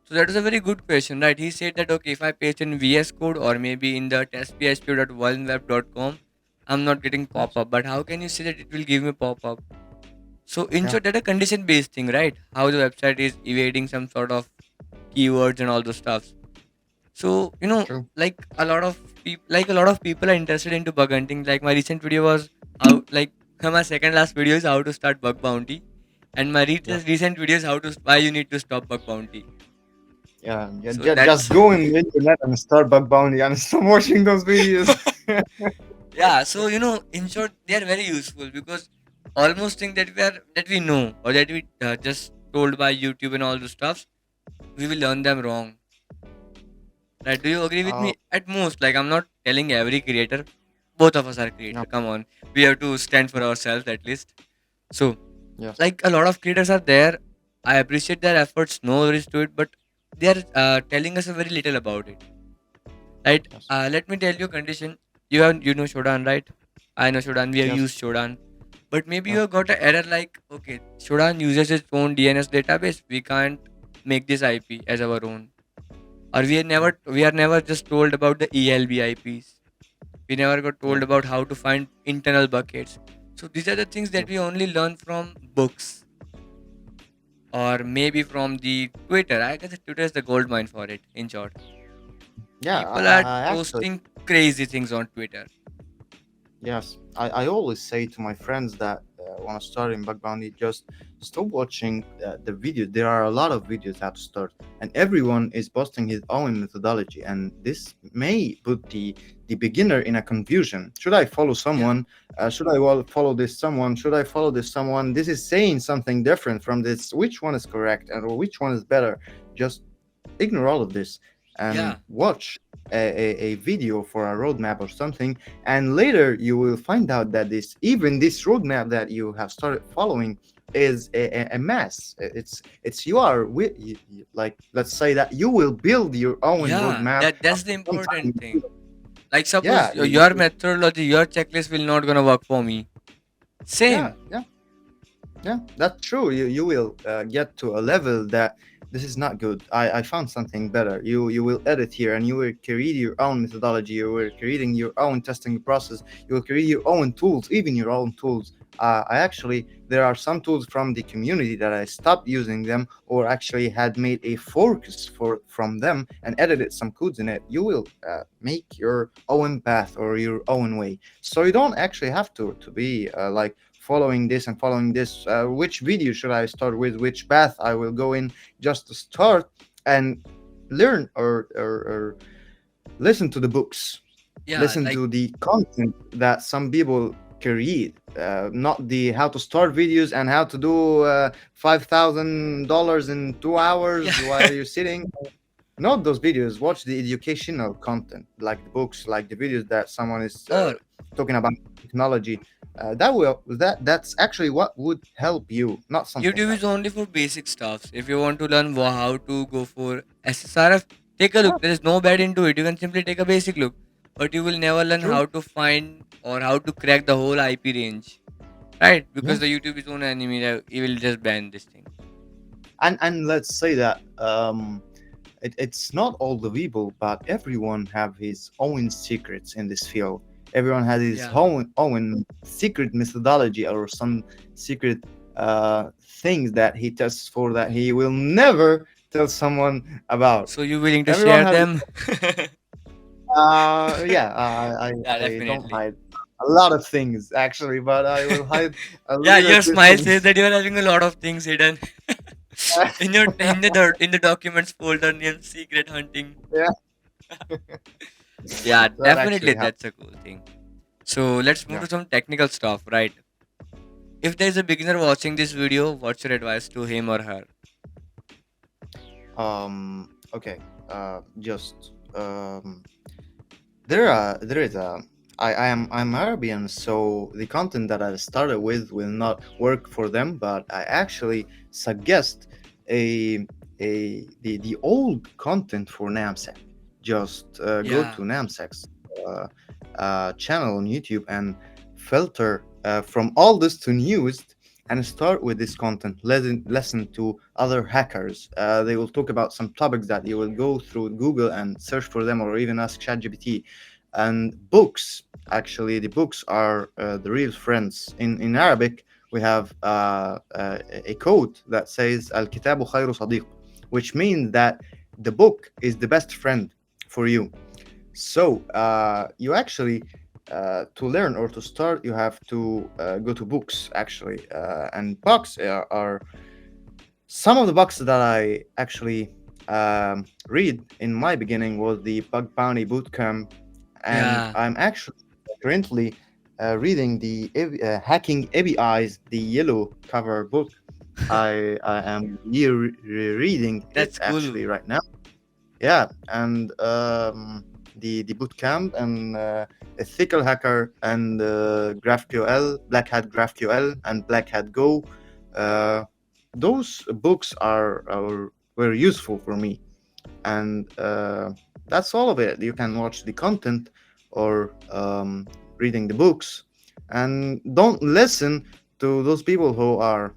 So that was a very good question, right? He said that okay, if I paste in VS Code or maybe in the testphp.vulnweb.com, I'm not getting pop Yes. up. But how can you say that it will give me pop up? So in Yeah. short, that's a condition based thing, right? How the website is evading some sort of keywords and all those stuff. So True. like a lot of people are interested into bug hunting. Like my recent video was how like my second last video is how to start bug bounty, and my Yeah. recent video is how to why you need to stop bug bounty. Yeah. Yeah. So Just that's go on the internet and start bug bounty and stop watching those videos. yeah. So in short, they are very useful because almost thing that we know or that we just told by YouTube and all those stuffs, we will learn them wrong. Right? Do you agree with uh, me? At most, like I'm not telling every creator. Both of us are yeah. creator. Come on, we have to stand for ourselves at least. So, Yes. like a lot of creators are there. I appreciate their efforts. No worries to it, but they are telling us a very little about it. Right? Yes. Let me tell you a condition. You know Shodan, right? I know Shodan. We have Yes. used Shodan, but maybe Yeah. you have got an error like okay, Shodan uses its own DNS database. We can't make this IP as our own, or Yeah. we are never just told about the ELB IPs. We never got Yeah. told about how to find internal buckets. So these are the things Yeah. that we only learn from books or maybe from the Twitter. I guess Twitter is the gold mine for it. In short, Yeah. people are I actually. posting crazy things on Twitter. Yes, I always say to my friends that want to start in bug bounty, just stop watching the video. There are a lot of videos how to start, and everyone is posting his own methodology, and this may put the beginner in a confusion. Should I follow Yeah, someone? Should I follow this someone? Should I follow this someone? This is saying something different from this. Which one is correct, and which one is better? Just ignore all of this and yeah, watch a video for a roadmap or something, and later you will find out that this roadmap that you have started following is a mess. It's you are like, let's say that you will build your own yeah. roadmap That's the after some important time. thing. Like suppose Yeah, your methodology, your checklist will not gonna work for me. yeah, Same. yeah. Yeah, that's true. You will get to a level that this is not good. I found something better. You will edit here, and you will create your own methodology. You will creating your own testing process. You will create your own tools, even your own tools. I actually there are some tools from the community that I stopped using them, or actually had made a focus for from them and edited some codes in it. You will make your own path or your own way, so you don't actually have to be like following this and following this. Which video should I start with? Which path I will go in? Just to start and learn or listen to the books, Yeah, listen like to the content that some people create. Not the how to start videos and how to do $5,000 in 2 hours while yeah. you're sitting. Not those videos. Watch the educational content, like the books, like the videos that someone is or talking about technology. That's actually what would help you, not something YouTube is else. only for basic stuffs. If you want to learn how to go for SSRF, take a look. There is no bad into it. You can simply take a basic look, but you will never learn True. how to find or how to crack the whole IP range, right? Because the Yes. YouTube is own enemy. He will just ban this thing. And let's say that it's not all the people, but everyone have his own secrets in this field. Everyone has his Yeah. own secret methodology or some secret things that he tests for that he will never tell someone about. So you willing to Everyone share has. them? Yeah, Yeah, I don't definitely. hide a lot of things actually, but I will hide a Yeah, little your bit smile things. says that you are having a lot of things hidden in your in the documents folder named secret hunting. Yeah, Yeah, that definitely actually happened. that's a cool thing. So let's move Yeah. to some technical stuff, right? If there is a beginner watching this video, what's your advice to him or her? Okay. Just there is a I'm Arabian, so the content that I started with will not work for them. But I actually suggest a the old content for Namsec. Just go Yeah, to Namsec's channel on YouTube and filter from oldest to newest, and start with this content. Listen to other hackers. They will talk about some topics that you will go through Google and search for them, or even ask ChatGPT. And books, actually, the books are the real friends. In Arabic, we have a quote that says "Al kitabu khayru sadiq," which means that the book is the best friend for you. So you actually, to learn or to start, you have to go to books actually, and books are some of the books that I actually read in my beginning was the Bug Bounty Bootcamp, and Yeah, I'm actually currently reading the Hacking ABI's, the yellow cover book. I am reading it that's cool. actually right now. Yeah, and the bootcamp and ethical hacker and GraphQL, Black Hat GraphQL and Black Hat Go. Uh, those books are were useful for me, and that's all of it. You can watch the content or reading the books, and don't listen to those people who are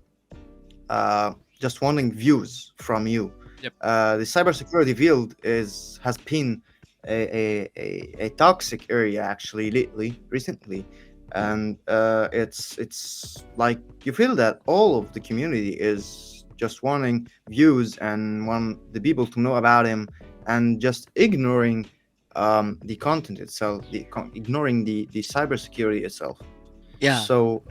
just wanting views from you. Yep. The cybersecurity field is has been a toxic area actually recently, and it's like you feel that all of the community is just wanting views and want the people to know about him, and just ignoring the content itself, ignoring the cybersecurity itself. Yeah. So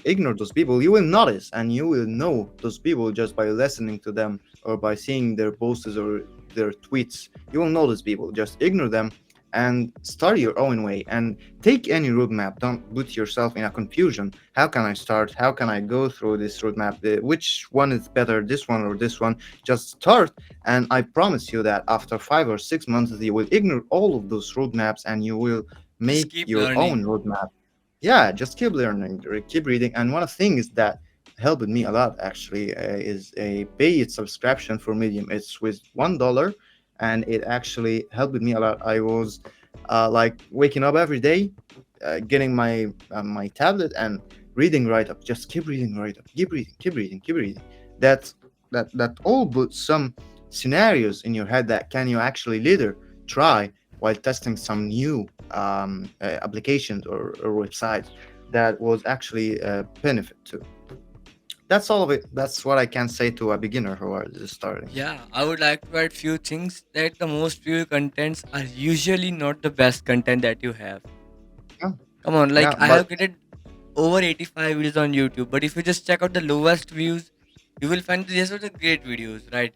ignore those people. You will notice and you will know those people just by listening to them or by seeing their posts or their tweets. You will know those people. Just ignore them and start your own way and take any roadmap. Don't put yourself in a confusion. How can I start? How can I go through this roadmap? Which one is better, this one or this one? Just start, and I promise you that after 5 or 6 months, you will ignore all of those roadmaps and you will Just make keep your own learning. roadmap. Yeah, just keep learning, keep reading. And one of the things that helped me a lot actually is a paid subscription for Medium. It's with $1, and it actually helped me a lot. I was like waking up every day, getting my tablet and reading right up. Just keep reading right up. Keep reading, keep reading, keep reading. That that all puts some scenarios in your head that can you actually later try while testing some new applications or websites that was actually a benefit to. That's all of it. That's what I can say to a beginner who are just starting. Yeah, I would like to add few things that the most viewed contents are usually not the best content that you have. Yeah, Come on, like yeah, I have but created over 85 videos on YouTube, but if you just check out the lowest views, you will find these are the great videos, right?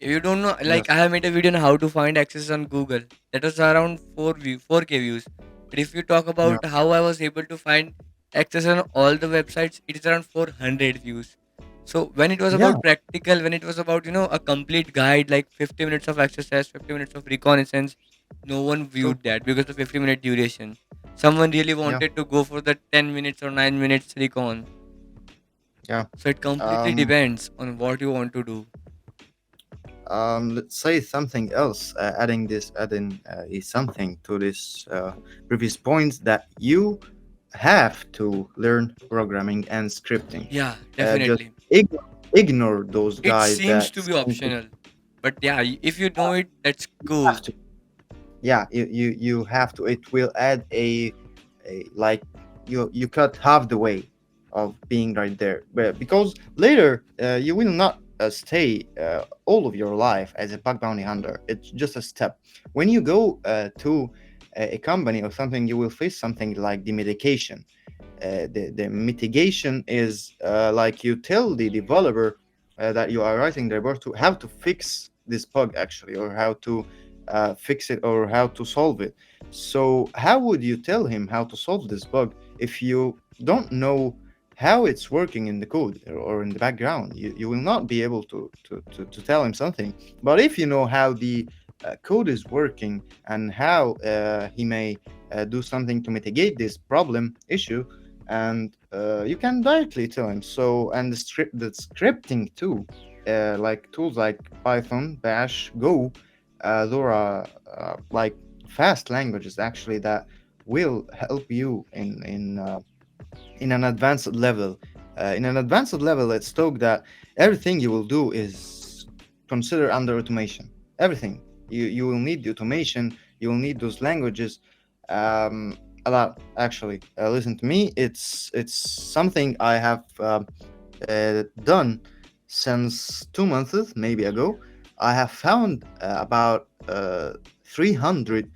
If you don't know, like yes, I have made a video on how to find access on Google. That was around 4K views. But if you talk yeah, about how I was able to find access on all the websites, it is around 400 views. So when it was yeah, about practical, when it was about a complete guide like 50 minutes of exercise, 50 minutes of reconnaissance, no one true, viewed that because the 50-minute duration. Someone really yeah, wanted to go for the 10 minutes or 9 minutes recon. yeah. So it completely Um, depends on what you want to do. let's say something else. Adding is something to this previous points that you have to learn programming and scripting. Yeah, Just definitely. ignore those It guys seems that to be send you optional, but yeah, if you know it, that's cool. have to. Yeah, you have to. It will add a like you cut half the way of being right there, but because later you will not stay all of your life as a bug bounty hunter. It's just a step. When you go to a company or something, you will face something like the medication. The mitigation is like you tell the developer that you are writing the report to how to fix this bug actually, or how to fix it, or how to solve it. So how would you tell him how to solve this bug if you don't know how it's working in the code or in the background? You will not be able to tell him something. But if you know how the code is working and how he may do something to mitigate this problem issue, and you can directly tell him. So, and the scripting too, like tools like Python, Bash, Go, those are like fast languages actually that will help you in in an advanced level. In an advanced level, let's talk that everything you will do is considered under automation. Everything you will need the automation. You will need those languages. A lot actually. Listen to me. It's something I have done since 2 months maybe ago. I have found about 300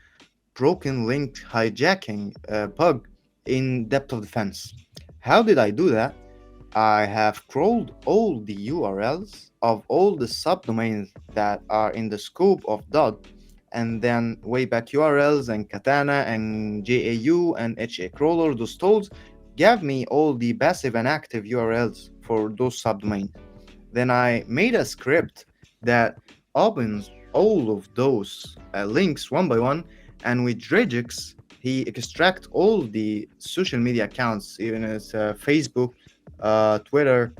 broken link hijacking bug in depth of defense. How did I do that? I have crawled all the URLs of all the subdomains that are in the scope of dot, and then wayback URLs and Katana and JAU and HA crawler, those tools gave me all the passive and active URLs for those subdomains. Then I made a script that opens all of those links one by one, and with regex, he extract all the social media accounts, even as Facebook, Twitter,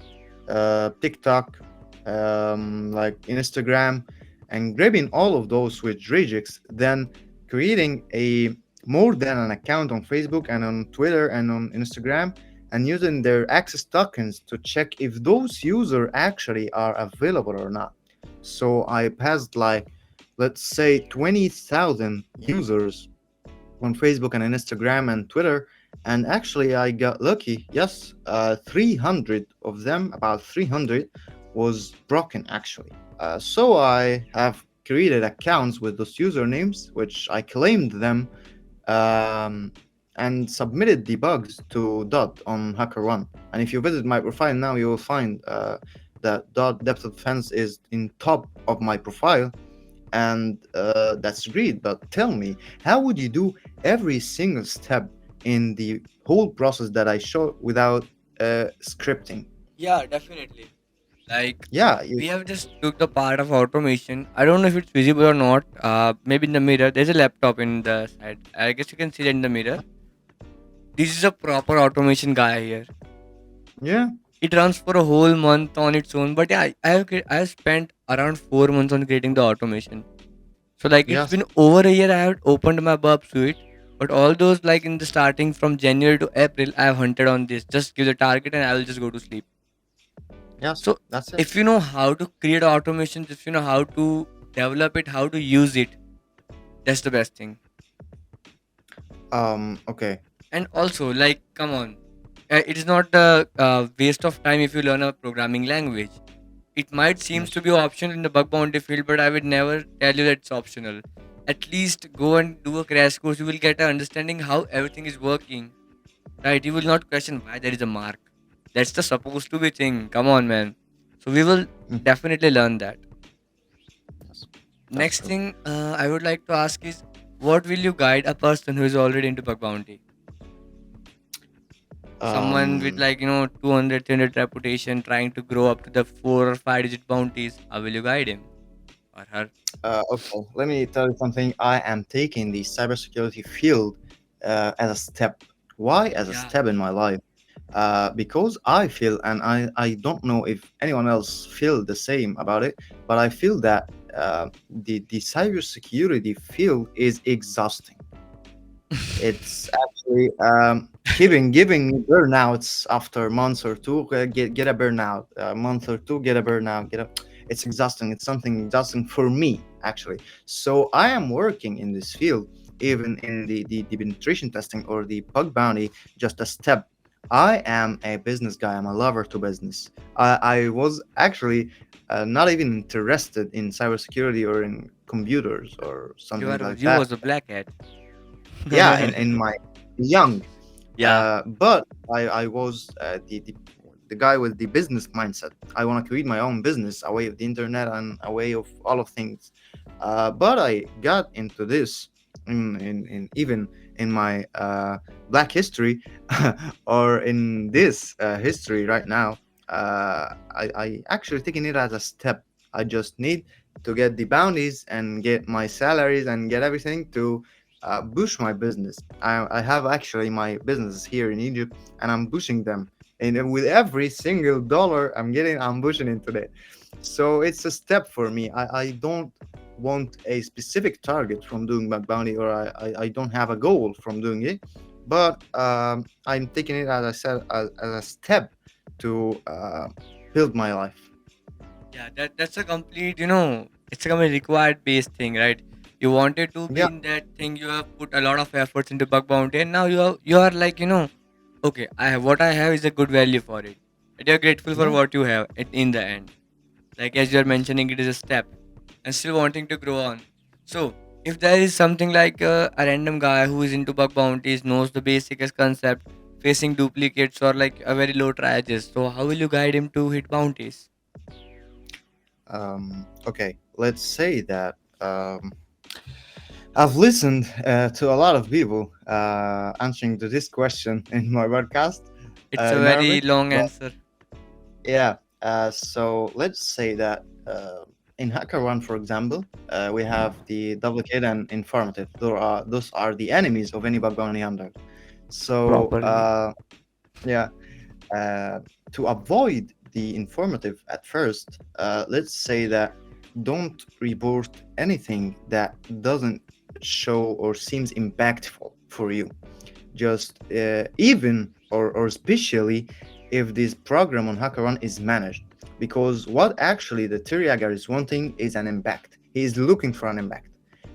TikTok, like Instagram, and grabbing all of those with regex, then creating a more than an account on Facebook and on Twitter and on Instagram, and using their access tokens to check if those users actually are available or not. So I passed like, let's say, 20,000 users on Facebook and Instagram and Twitter. And actually, I got lucky. Yes, 300 of them, about 300, was broken actually. So I have created accounts with those usernames, which I claimed them, um, and submitted the bugs to Dot on HackerOne. And if you visit my profile now, you will find that Dot depth of defense is in top of my profile, and that's great. But tell me, how would you do every single step in the whole process that I showed without scripting? Yeah, definitely. Like Yeah, we have just took the part of automation. I don't know if it's visible or not. Maybe in the mirror. There's a laptop in the side. I guess you can see that in the mirror. This is a proper automation guy here. yeah, It runs for a whole month on its own. But yeah, I have spent around 4 months on creating the automation. So like it's yes, been over a year. I have opened my Burp suite. But all those like in the starting from January to April, I have hunted on this. Just give the target and I will just go to sleep. yes, So that's it. if you know how to create automations, if you know how to develop it, how to use it, that's the best thing. Okay, And also, like, come on, it is not a waste of time if you learn a programming language. It might seems to yes. be optional in the bug bounty field, but I would never tell you that it's optional. At least go and do a crash course. You will get an understanding how everything is working. Right? You will not question why there is a mark. That's the supposed to be thing. Come on, man. So we will Mm, definitely learn that. yes, that's Next true. thing I would like to ask is, what will you guide a person who is already into bug bounty? Someone with Um, like 200, 300 reputation trying to grow up to the 4 or 5 digit bounties. How will you guide him or her? okay, let me tell you something. I am taking the cybersecurity field as a step. Why as a Yeah, step in my life? Because I feel, and I don't know if anyone else feel the same about it, but I feel that the cybersecurity field is exhausting. It's actually giving me burnouts after months or two. Get a burnout, a month or two, get a burnout. It's exhausting. It's something exhausting for me actually. So I am working in this field, even in the penetration testing or the bug bounty, just a step. I am a business guy. I'm a lover to business. I was actually not even interested in cybersecurity or in computers or you something are like you that. was a black hat. Yeah, in my young, Yeah, but I was the guy with the business mindset. I want to create my own business away of the internet and away of all of things. But I got into this in even in my black history or in this history right now. I actually taking it as a step. I just need to get the bounties and get my salaries and get everything to push my business. I have actually my businesses here in Egypt, and I'm pushing them. And with every single dollar I'm getting, I'm pushing into that. So it's a step for me. I don't want a specific target from doing bug bounty, or I don't have a goal from doing it. but I'm taking it, as I said, as a step to build my life. Yeah, that's a complete, it's a complete required based thing, right? You wanted to be Yeah. in that thing, you have put a lot of efforts into bug bounty, and now you are like, okay, I have what I have is a good value for it. And you're grateful for Yeah. what you have in the end. Like as you're mentioning, it is a step and still wanting to grow on. So if there is something like a random guy who is into bug bounties, knows the basic concept, facing duplicates or like a very low triages, so how will you guide him to hit bounties? Okay, let's say that I've listened to a lot of people answering to this question in my podcast It's a in very Arabic. long But answer. yeah, so let's say that in HackerOne, for example, we have the duplicate and informative. Those are the enemies of any bug bounty hunter. So Properly. yeah, uh, to avoid the informative at first, let's say that don't report anything that doesn't show or seems impactful for you. Just even or especially if this program on HackerOne is managed. Because what actually the Teriyagger is wanting is an impact. He is looking for an impact.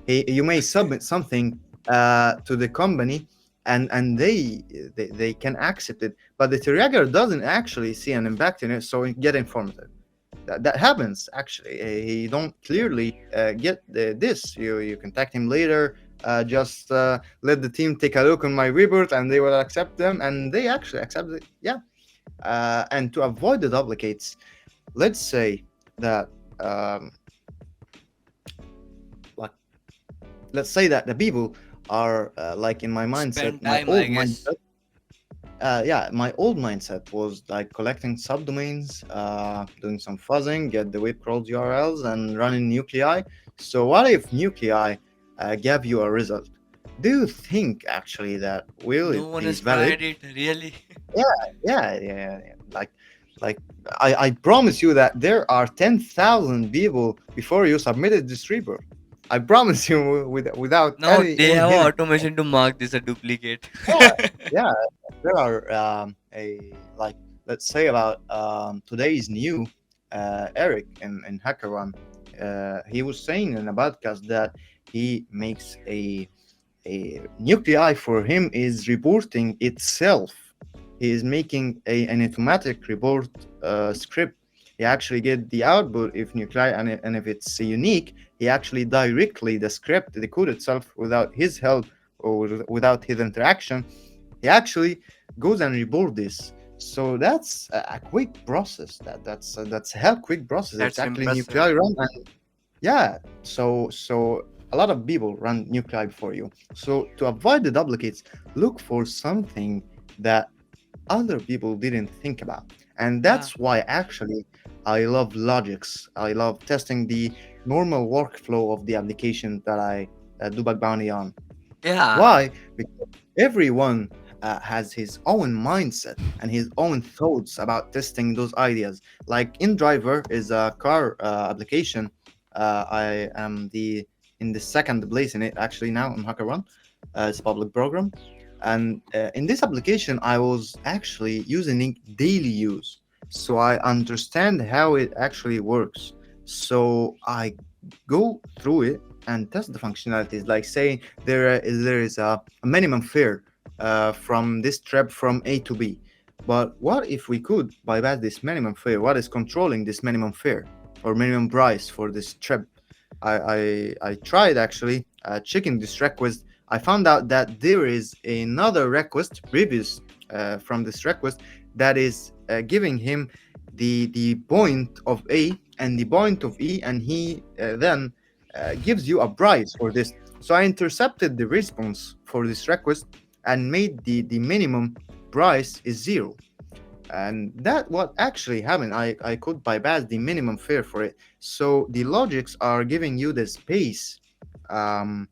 You may submit something to the company, and they can accept it, but the Teriyagger doesn't actually see an impact in it, so he get informative. That happens actually. He don't clearly get this. You contact him later. Just let the team take a look on my report, and they will accept them, and they actually accept it. Yeah. And to avoid the duplicates, let's say that um, like let's say that the people are like in my mindset, Spend time, I guess. yeah, my old mindset was like collecting subdomains, doing some fuzzing, get the web crawled URLs, and running nuclei. So, what if nuclei gave you a result? Do you think actually that will No it one be has valid? tried it, really. Yeah, yeah. Like I promise you that there are 10,000 people before you submitted this report. I promise you, without Now they any have hint. automation to mark this a duplicate. Yeah, yeah. There are a like let's say about today's new Eric in HackerOne. He was saying in a podcast that he makes a nuclei for him is reporting itself. He is making an automatic report script. He actually get the output if nuclei, and if it's unique, he actually directly the script, the code itself, without his help or without his interaction, he actually goes and report this. So that's a quick process. That's a hell quick process. It's That's actually impressive. nuclei run. Yeah, so a lot of people run nuclei before you. So to avoid the duplicates, look for something that other people didn't think about. And Yeah. that's why actually I love logics. I love testing the normal workflow of the application that I do bug bounty on. Yeah. Why? Because everyone has his own mindset and his own thoughts about testing those ideas. Like InDriver is a car application. I am in the second place in it actually now on HackerOne. It's a public program, and in this application, I was actually using it daily use, so I understand how it actually works. So I go through it and test the functionalities, like saying there is a minimum fare from this trip from A to B. But what if we could bypass this minimum fare? What is controlling this minimum fare or minimum price for this trip? I tried actually checking this request. I found out that there is another request previous from this request that is giving him the point of A and the point of E, and he then gives you a price for this. So I intercepted the response for this request and made the minimum price is zero. And that what actually happened. I could bypass the minimum fare for it. So the logics are giving you the space, um,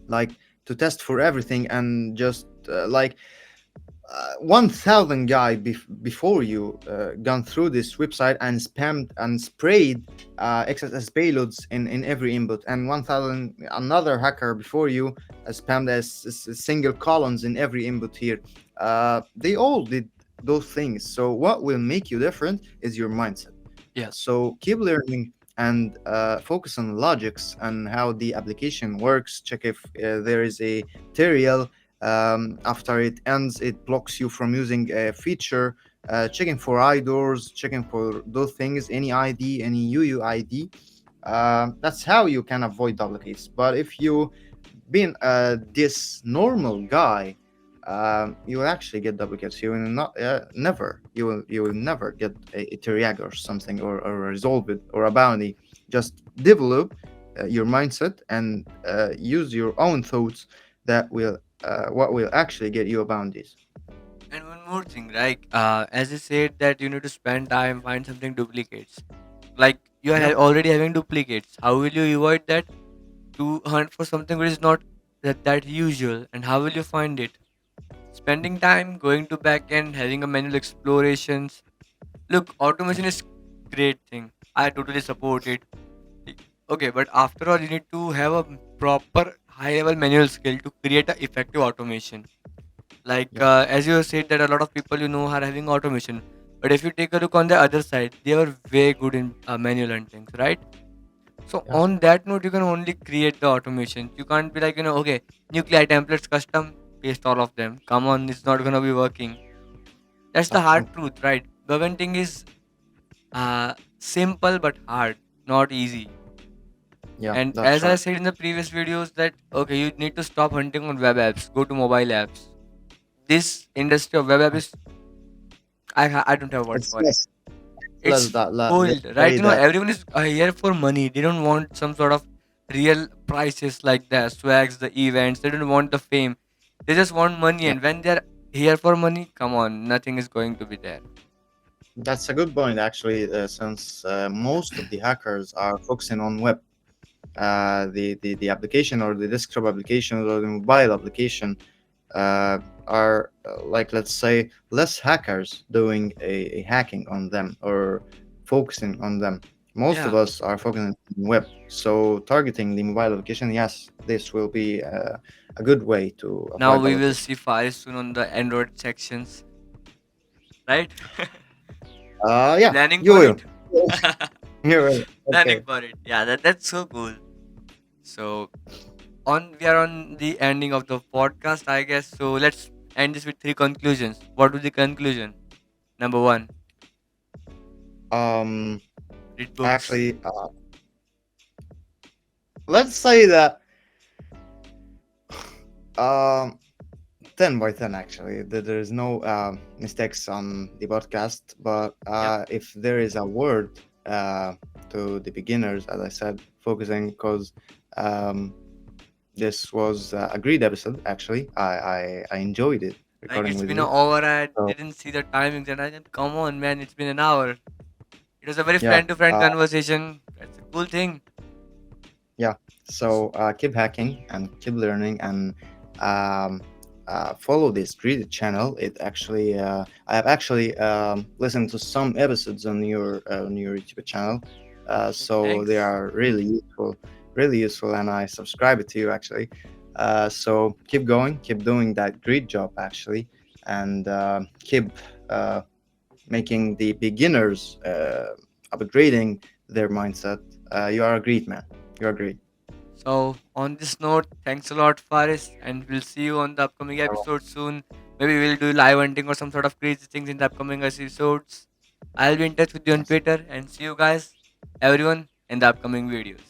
like to test for everything and just like 1,000 guy before you gone through this website and spammed and sprayed XSS payloads in every input, and 1,000 another hacker before you spammed single columns in every input here. They all did those things. So what will make you different is your mindset. Yeah. So keep learning and focus on logics and how the application works. Check if there is a tutorial. After it ends, it blocks you from using a feature. Checking for IDORs, checking for those things, any ID, any UUID. That's how you can avoid duplicates. But if you being this normal guy, you will actually get duplicates. You will not never. You will never get a Teriag or something, or a resolve it or a bounty. Just develop your mindset and use your own thoughts that will what will actually get you a bounties. And one more thing, like as you said that you need to spend time find something duplicates. Like you are Yeah, already having duplicates. How will you avoid that? To hunt for something which is not that usual, and how will you find it? Spending time going to backend, having a manual explorations. Look, automation is great thing. I totally support it. Okay, but after all, you need to have a proper high level manual skill to create a effective automation. Like yeah, as you said that a lot of people are having automation, but if you take a look on the other side, they are way good in manual hunting, right? So yes, on that note, you can only create the automations. You can't be like, okay, nuclei templates custom, paste all of them. Come on, it's not gonna be working. That's the that's hard true. truth, right? Preventing is simple but hard, not easy. Yeah, And that's as I right. said in the previous videos, that okay, you need to stop hunting on web apps, go to mobile apps. This industry of web app is I don't have words It's for it. less, less It's that let's full, right? say that. Everyone is here for money. They don't want some sort of real prices like the swags, the events. They don't want the fame. They just want money. Yeah, And when they're here for money, come on, nothing is going to be there. that's a good point actually. Since most of the hackers are focusing on web, the application or the desktop application or the mobile application are like, let's say, less hackers doing a hacking on them or focusing on them. Most of Yeah. us are focusing on web, so targeting the mobile application, yes, this will be a good way to Now avoid we will duplicates. see Faris soon on the Android sections, right? Yeah, Planning you for will. it. You will. Planning Okay. for it. Yeah, that's so cool. So on we are on the ending of the podcast, I guess. So let's end this with three conclusions. What was the conclusion? Number one, Um, read books. actually, let's say that um 10 by 10 actually. There is no mistakes on the podcast, but Yep. if there is a word to the beginners, as I said, focusing, because um, this was a great episode actually. I enjoyed it Like recording it's with been an you. hour. I So didn't see the timings, and I said, "Come on, man! It's been an hour." It was a very yeah, friend-to-friend conversation. That's a cool thing. yeah. So keep hacking and keep learning and um, follow this great channel. It actually, I have actually listened to some episodes on your YouTube channel, so they Thanks. are really useful, and I subscribe it to you actually. So keep going, keep doing that great job actually, and keep uh, making the beginners upgrading their mindset. You are a great man. You are great. So, on this note, thanks a lot, Faris, and we'll see you on the upcoming episode soon. Maybe we'll do live hunting or some sort of crazy things in the upcoming episodes. I'll be in touch with you on Yes. Twitter and see you guys, everyone, in the upcoming videos.